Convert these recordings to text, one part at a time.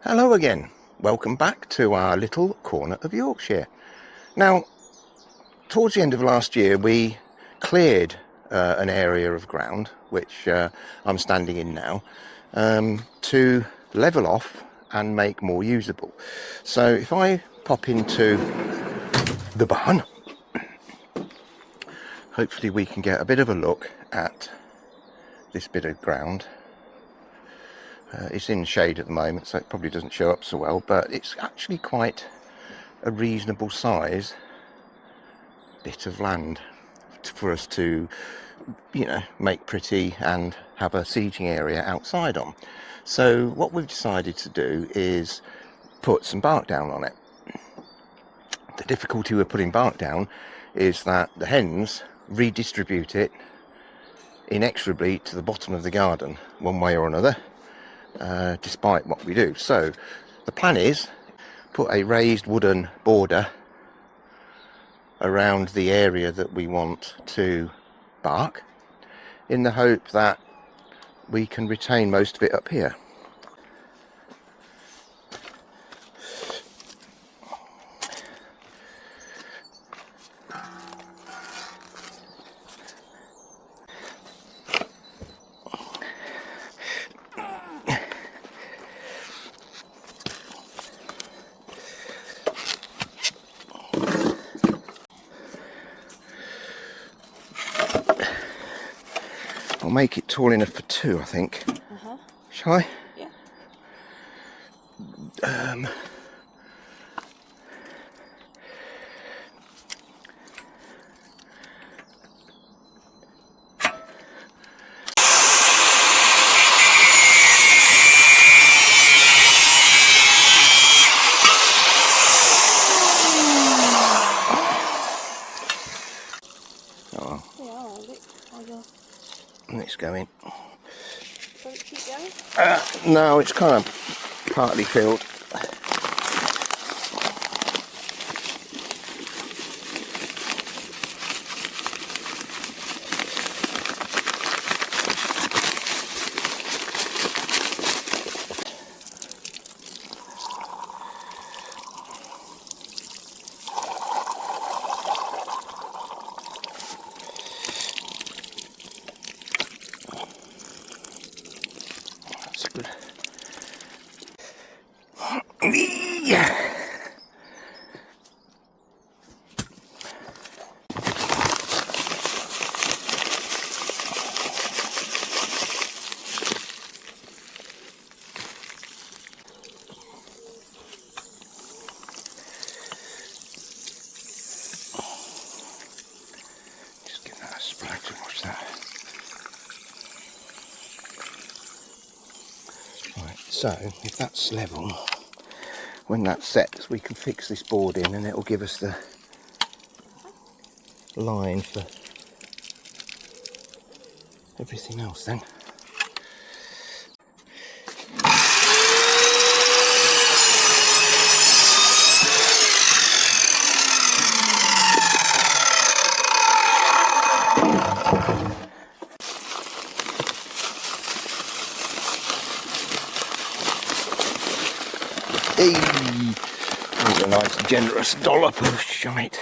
Hello again, welcome back to our little corner of Yorkshire. Now, towards the end of last year we cleared an area of ground, which I'm standing in now, to level off and make more usable. So if I pop into the barn, hopefully we can get a bit of a look at this bit of ground. It's in shade at the moment, so it probably doesn't show up so well, but it's actually quite a reasonable size bit of land for us to, make pretty and have a seating area outside on. So what we've decided to do is put some bark down on it. The difficulty with putting bark down is that the hens redistribute it inexorably to the bottom of the garden, one way or another. Despite what we do. So the plan is put a raised wooden border around the area that we want to bark, in the hope that we can retain most of it up here. I'll make it tall enough for two, I think. Shall I? Yeah. Oh, and it's going. Does it keep going? No, it's kind of partly filled. Good. Yeah. Just give that a splash to watch that. So if that's level, when that's set, we can fix this board in and it will give us the line for everything else then. Hey, there's a nice generous dollop of shite.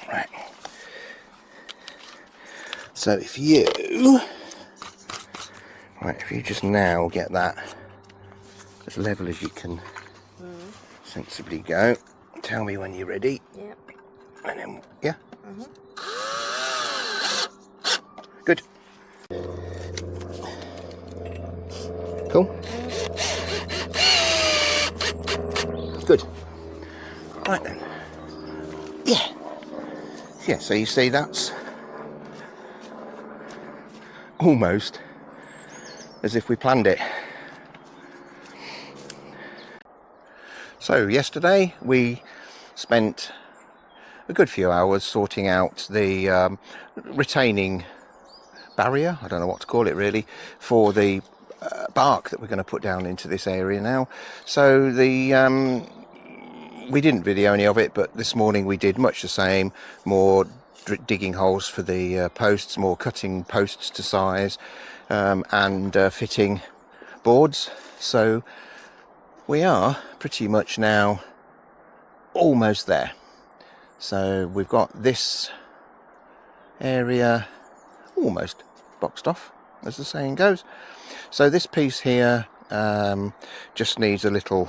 Right. So if you just now get that as level as you can sensibly go, tell me when you're ready. Yep. And then, yeah? Good. Cool? Good. Right then. Yeah. Yeah, so you see that's almost as if we planned it. So yesterday we spent a good few hours sorting out the retaining barrier, I don't know what to call it really, for the bark that we're going to put down into this area now. So we didn't video any of it, but this morning we did much the same, more digging holes for the posts, more cutting posts to size, and fitting boards. So we are pretty much now almost there. So we've got this area almost boxed off, as the saying goes. So this piece here just needs a little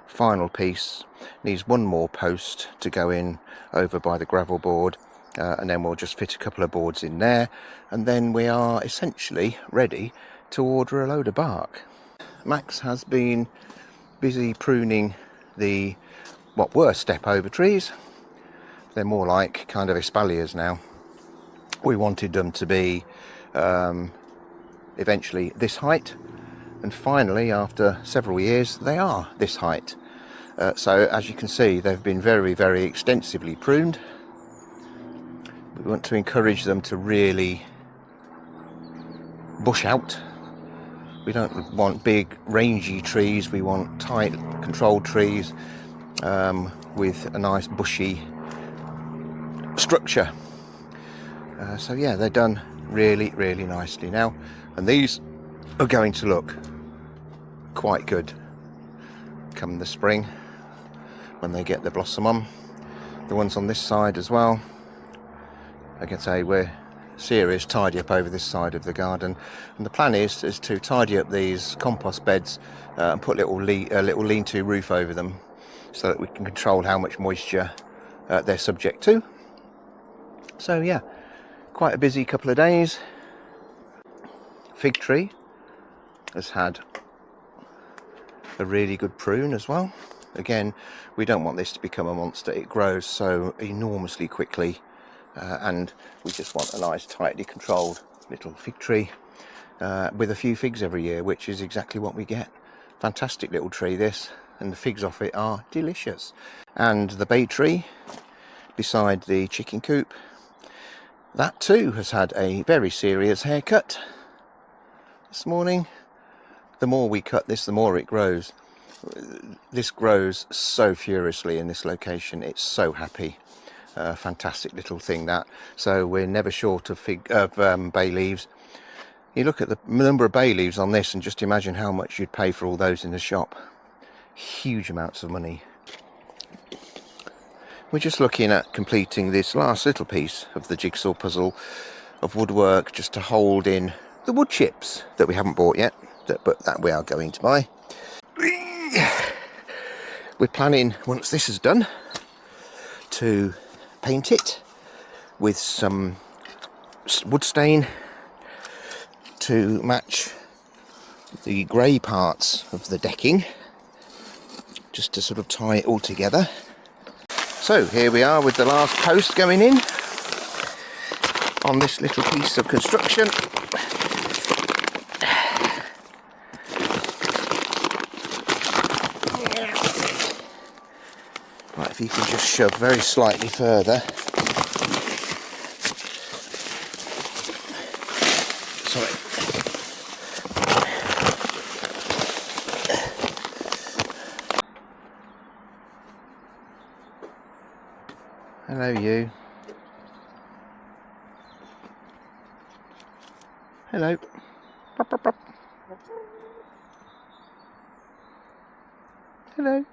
final piece, needs one more post to go in over by the gravel board, and then we'll just fit a couple of boards in there, and then we are essentially ready to order a load of bark. Max has been busy pruning the what were Stepover trees. They're more like kind of espaliers now. We wanted them to be eventually this height, and finally after several years they are this height. So as you can see, they've been very, very extensively pruned. We want to encourage them to really bush out. We don't want big rangy trees, we want tight controlled trees with a nice bushy structure. So yeah, they're done really, really nicely now, and these are going to look quite good come the spring when they get the blossom on. The ones on this side as well, I can say we're serious tidy up over this side of the garden, and the plan is to tidy up these compost beds and put a little lean-to roof over them so that we can control how much moisture they're subject to. So yeah, quite a busy couple of days. Fig tree has had a really good prune as well. Again, we don't want this to become a monster. It grows so enormously quickly, and we just want a nice tightly controlled little fig tree with a few figs every year, which is exactly what we get. Fantastic little tree this, and the figs off it are delicious. And the bay tree beside the chicken coop, that too has had a very serious haircut this morning. The more we cut this, the more it grows. This grows so furiously in this location. It's so happy. Fantastic little thing that. So we're never short of bay leaves. You look at the number of bay leaves on this and just imagine how much you'd pay for all those in the shop. Huge amounts of money. We're just looking at completing this last little piece of the jigsaw puzzle of woodwork, just to hold in the wood chips that we haven't bought yet, but that we are going to buy. We're planning, once this is done, to paint it with some wood stain to match the grey parts of the decking, just to sort of tie it all together. So here we are with the last post going in on this little piece of construction. Right, if you can just shove very slightly further. Sorry. Hello, you. Hello. Pop, pop, pop. Hello.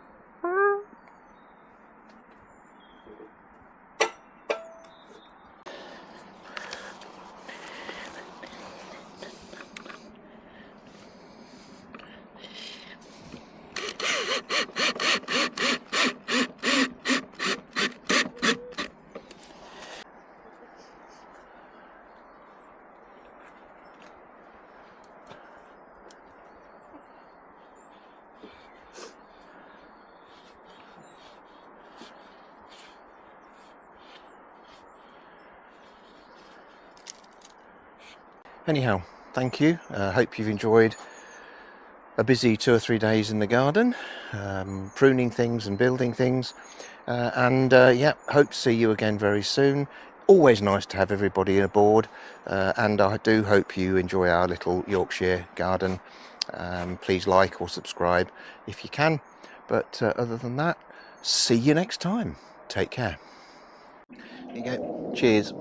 Anyhow, thank you. Hope you've enjoyed a busy 2 or 3 days in the garden, pruning things and building things, and yeah, hope to see you again very soon. always nice to have everybody aboard, and I do hope you enjoy our little Yorkshire garden. Please like or subscribe if you can, but other than that, see you next time. Take care. Here you go. Cheers.